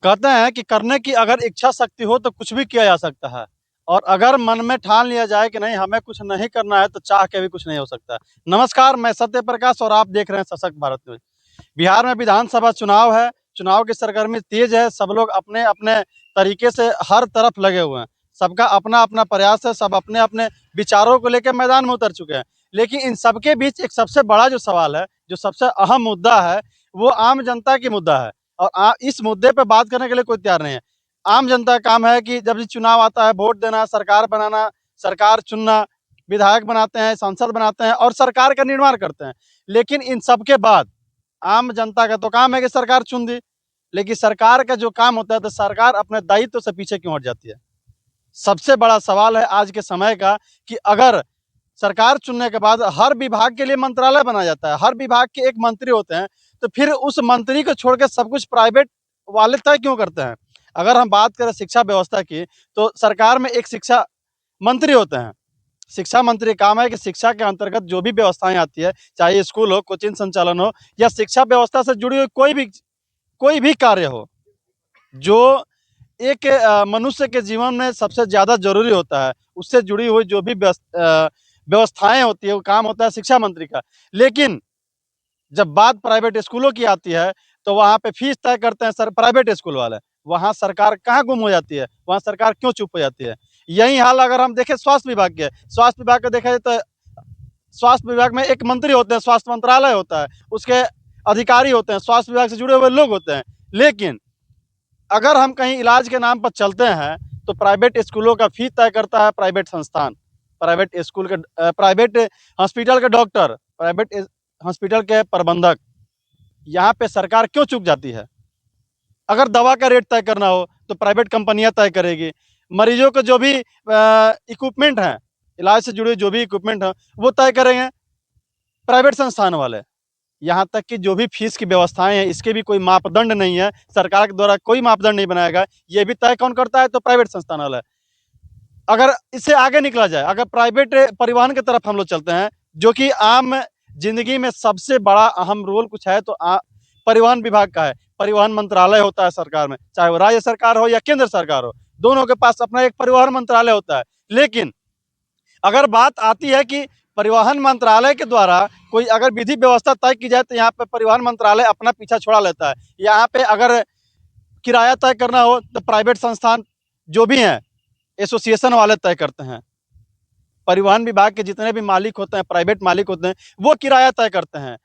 कहते हैं कि करने की अगर इच्छा शक्ति हो तो कुछ भी किया जा सकता है, और अगर मन में ठान लिया जाए कि नहीं हमें कुछ नहीं करना है तो चाह के भी कुछ नहीं हो सकता। नमस्कार, मैं सत्य प्रकाश और आप देख रहे हैं सशक्त भारत न्यूज। बिहार में विधानसभा चुनाव है, चुनाव की सरगर्मी तेज है, सब लोग अपने अपने तरीके से हर तरफ लगे हुए हैं। सबका अपना अपना प्रयास है, सब अपने अपने विचारों को लेकर मैदान में उतर चुके हैं। लेकिन इन सबके बीच एक सबसे बड़ा जो सवाल है, जो सबसे अहम मुद्दा है, वो आम जनता की मुद्दा है। और इस मुद्दे पे बात करने के लिए कोई तैयार नहीं है। आम जनता का काम है कि जब भी चुनाव आता है, वोट देना, सरकार बनाना, सरकार चुनना, विधायक बनाते हैं, सांसद बनाते हैं और सरकार का निर्माण करते हैं। लेकिन इन सबके बाद आम जनता का तो काम है कि सरकार चुन दी, लेकिन सरकार का जो काम होता है तो सरकार अपने दायित्व से पीछे क्यों हट जाती है। सबसे बड़ा सवाल है आज के समय का कि अगर सरकार चुनने के बाद हर विभाग के लिए मंत्रालय बनाया जाता है, हर विभाग के एक मंत्री होते हैं, तो फिर उस मंत्री को छोड़ के सब कुछ प्राइवेट वाले तय क्यों करते हैं। अगर हम बात करें शिक्षा व्यवस्था की, तो सरकार में एक शिक्षा मंत्री होते हैं। शिक्षा मंत्री का काम है कि शिक्षा के अंतर्गत जो भी व्यवस्थाएं आती है, चाहे स्कूल हो, कोचिंग संचालन हो, या शिक्षा व्यवस्था से जुड़ी हुई कोई भी कार्य हो, जो एक मनुष्य के जीवन में सबसे ज़्यादा ज़रूरी होता है, उससे जुड़ी हुई जो भी व्यवस्थाएँ होती है, वो काम होता है शिक्षा मंत्री का। लेकिन जब बात प्राइवेट स्कूलों की आती है, तो वहाँ पे फीस तय करते हैं सर प्राइवेट स्कूल वाले। वहाँ सरकार कहाँ गुम हो जाती है? वहाँ सरकार क्यों चुप हो जाती है? यही हाल अगर हम देखें स्वास्थ्य विभाग के, स्वास्थ्य विभाग का देखा जाए तो स्वास्थ्य विभाग में एक मंत्री होते हैं, स्वास्थ्य मंत्रालय होता है, उसके अधिकारी होते हैं, स्वास्थ्य विभाग से जुड़े हुए लोग होते हैं। लेकिन अगर हम कहीं इलाज के नाम पर चलते हैं, तो प्राइवेट स्कूलों का फीस तय करता है प्राइवेट संस्थान, प्राइवेट हॉस्पिटल के डॉक्टर, प्राइवेट हॉस्पिटल के प्रबंधक। यहाँ पे सरकार क्यों चूक जाती है? अगर दवा का रेट तय करना हो तो प्राइवेट कंपनियां तय करेगी। मरीजों को जो भी इक्विपमेंट हैं, इलाज से जुड़े जो भी इक्विपमेंट हैं, वो तय करेंगे प्राइवेट संस्थान वाले। यहाँ तक कि जो भी फीस की व्यवस्थाएं हैं, इसके भी कोई मापदंड नहीं है, सरकार के द्वारा कोई मापदंड नहीं बनाया गया। ये भी तय कौन करता है? तो प्राइवेट संस्थान वाला है। अगर इससे आगे निकला जाए, अगर प्राइवेट परिवहन की तरफ हम लोग चलते हैं, जो कि आम जिंदगी में सबसे बड़ा अहम रोल कुछ है तो परिवहन विभाग का है। परिवहन मंत्रालय होता है सरकार में, चाहे वो राज्य सरकार हो या केंद्र सरकार हो, दोनों के पास अपना एक परिवहन मंत्रालय होता है। लेकिन अगर बात आती है कि परिवहन मंत्रालय के द्वारा कोई अगर विधि व्यवस्था तय की जाए, तो यहाँ पे परिवहन मंत्रालय अपना पीछा छोड़ा लेता है। यहाँ पे अगर किराया तय करना हो तो प्राइवेट संस्थान जो भी हैं, एसोसिएशन वाले तय करते हैं। परिवहन विभाग के जितने भी मालिक होते हैं, प्राइवेट मालिक होते हैं, वो किराया तय करते हैं।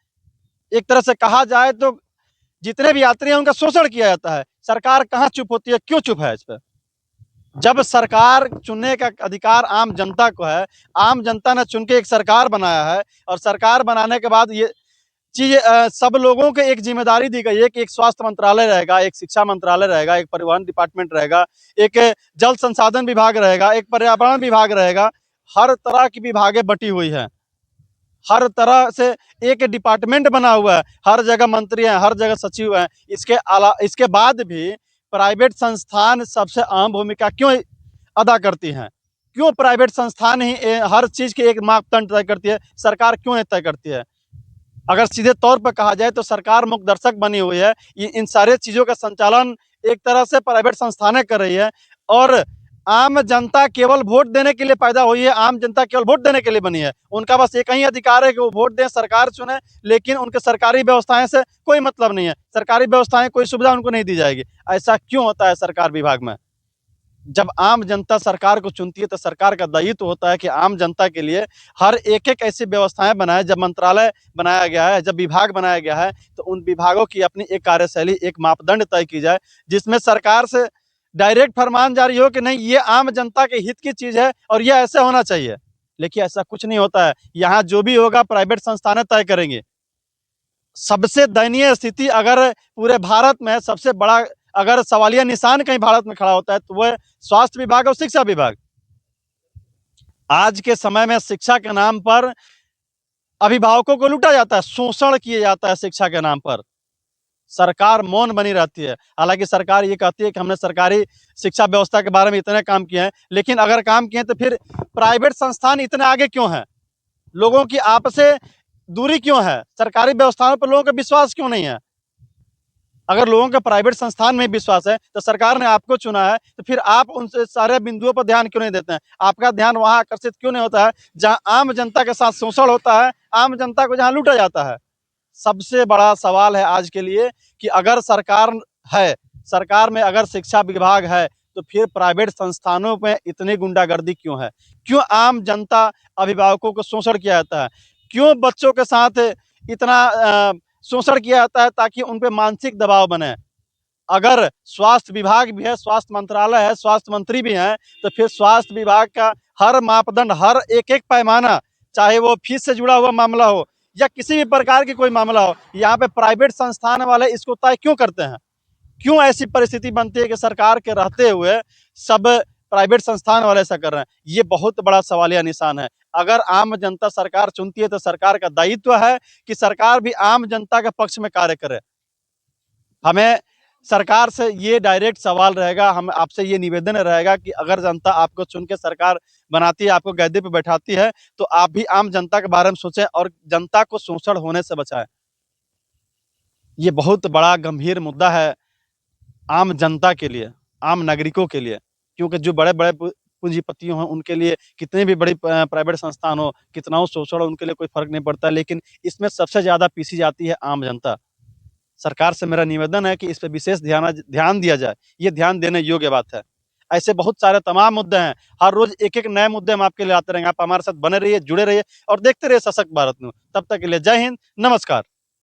एक तरह से कहा जाए तो जितने भी यात्री हैं उनका शोषण किया जाता है। सरकार कहाँ चुप होती है? क्यों चुप है इस पे? जब सरकार चुनने का अधिकार आम जनता को है, आम जनता ने चुन के एक सरकार बनाया है, और सरकार बनाने के बाद ये चीज सब लोगों को एक जिम्मेदारी दी गई है कि एक स्वास्थ्य मंत्रालय रहेगा, एक शिक्षा मंत्रालय रहेगा, एक परिवहन डिपार्टमेंट रहेगा, एक जल संसाधन विभाग रहेगा, एक पर्यावरण विभाग रहेगा। हर तरह की विभागें बटी हुई है, हर तरह से एक डिपार्टमेंट बना हुआ है, हर जगह मंत्री हैं, हर जगह सचिव हैं। इसके बाद भी प्राइवेट संस्थान सबसे अहम भूमिका क्यों अदा करती हैं? क्यों प्राइवेट संस्थान ही हर चीज की एक मापदंड तय करती है, सरकार क्यों नहीं तय करती है? अगर सीधे तौर पर कहा जाए तो सरकार मुख्य दर्शक बनी हुई है। इन सारे चीज़ों का संचालन एक तरह से प्राइवेट संस्थानें कर रही है, और आम जनता केवल वोट देने के लिए पैदा हुई है, आम जनता केवल वोट देने के लिए बनी है। उनका बस एक ही अधिकार है कि वो वोट दें, सरकार चुने, लेकिन उनके सरकारी व्यवस्थाएं से कोई मतलब नहीं है। सरकारी व्यवस्थाएं, कोई सुविधा उनको नहीं दी जाएगी। ऐसा क्यों होता है सरकार विभाग में? जब आम जनता सरकार को चुनती है तो सरकार का दायित्व होता है कि आम जनता के लिए हर एक ऐसी व्यवस्थाएं बनाए। जब मंत्रालय बनाया गया है, जब विभाग बनाया गया है, तो उन विभागों की अपनी एक कार्यशैली, एक मापदंड तय की जाए, जिसमें सरकार से डायरेक्ट फरमान जारी हो कि नहीं, ये आम जनता के हित की चीज है और ये ऐसे होना चाहिए। लेकिन ऐसा कुछ नहीं होता है। यहाँ जो भी होगा प्राइवेट संस्थानें तय करेंगे। सबसे दयनीय स्थिति अगर पूरे भारत में सबसे बड़ा अगर सवालिया निशान कहीं भारत में खड़ा होता है, तो वह स्वास्थ्य विभाग और शिक्षा विभाग। आज के समय में शिक्षा के नाम पर अभिभावकों को लूटा जाता है, शोषण किया जाता है शिक्षा के नाम पर। सरकार मौन बनी रहती है। हालांकि सरकार ये कहती है कि हमने सरकारी शिक्षा व्यवस्था के बारे में इतने काम किए हैं, लेकिन अगर काम किए तो फिर प्राइवेट संस्थान इतने आगे क्यों हैं? लोगों की आपस से दूरी क्यों है? सरकारी व्यवस्थाओं पर लोगों का विश्वास क्यों नहीं है? अगर लोगों का प्राइवेट संस्थान में विश्वास है तो सरकार ने आपको चुना है, तो फिर आप उनसे सारे बिंदुओं पर ध्यान क्यों नहीं देते हैं? आपका ध्यान वहां आकर्षित क्यों नहीं होता है जहां आम जनता के साथ शोषण होता है, आम जनता को जहां लूटा जाता है? सबसे बड़ा सवाल है आज के लिए कि अगर है, सरकार में अगर शिक्षा विभाग है, तो फिर प्राइवेट संस्थानों में इतनी गुंडागर्दी क्यों है? क्यों आम जनता, अभिभावकों को शोषण किया जाता है? क्यों बच्चों के साथ इतना शोषण किया जाता है ताकि उन पे मानसिक दबाव बने? अगर स्वास्थ्य विभाग भी है, स्वास्थ्य मंत्रालय है, स्वास्थ्य मंत्री भी हैं, तो फिर स्वास्थ्य विभाग का हर मापदंड, हर एक-एक पैमाना, चाहे वो फीस से जुड़ा हुआ मामला हो या किसी भी प्रकार की कोई मामला हो, यहाँ पे प्राइवेट संस्थान वाले इसको तय क्यों करते हैं? क्यों ऐसी परिस्थिति बनती है कि सरकार के रहते हुए सब प्राइवेट संस्थान वाले ऐसा कर रहे हैं? ये बहुत बड़ा सवालिया निशान है। अगर आम जनता सरकार चुनती है तो सरकार का दायित्व है कि सरकार भी आम जनता के पक्ष में कार्य करे। हमें सरकार से ये डायरेक्ट सवाल रहेगा, हम आपसे ये निवेदन रहेगा कि अगर जनता आपको चुन के सरकार बनाती है, आपको गद्दी पे बैठाती है, तो आप भी आम जनता के बारे में सोचें और जनता को शोषण होने से बचाएं। ये बहुत बड़ा गंभीर मुद्दा है आम जनता के लिए, आम नागरिकों के लिए, क्योंकि जो बड़े-बड़े पूंजीपति हों, उनके लिए कितनी भी बड़ी प्राइवेट संस्थान हो, कितना हो शोषण हो, उनके लिए कोई फ़र्क नहीं पड़ता, लेकिन इसमें सबसे ज़्यादा पीसी जाती है आम जनता। सरकार से मेरा निवेदन है कि इस पे विशेष ध्यान दिया जाए, ये ध्यान देने योग्य बात है। ऐसे बहुत सारे तमाम मुद्दे हैं, हर रोज़ एक-एक नए मुद्दे हम आपके लिए लाते रहेंगे, आप हमारे साथ बने रहिए, जुड़े रहिए और देखते रहिए सशक्त भारत न्यूज़। तब तक के लिए जय हिंद, नमस्कार।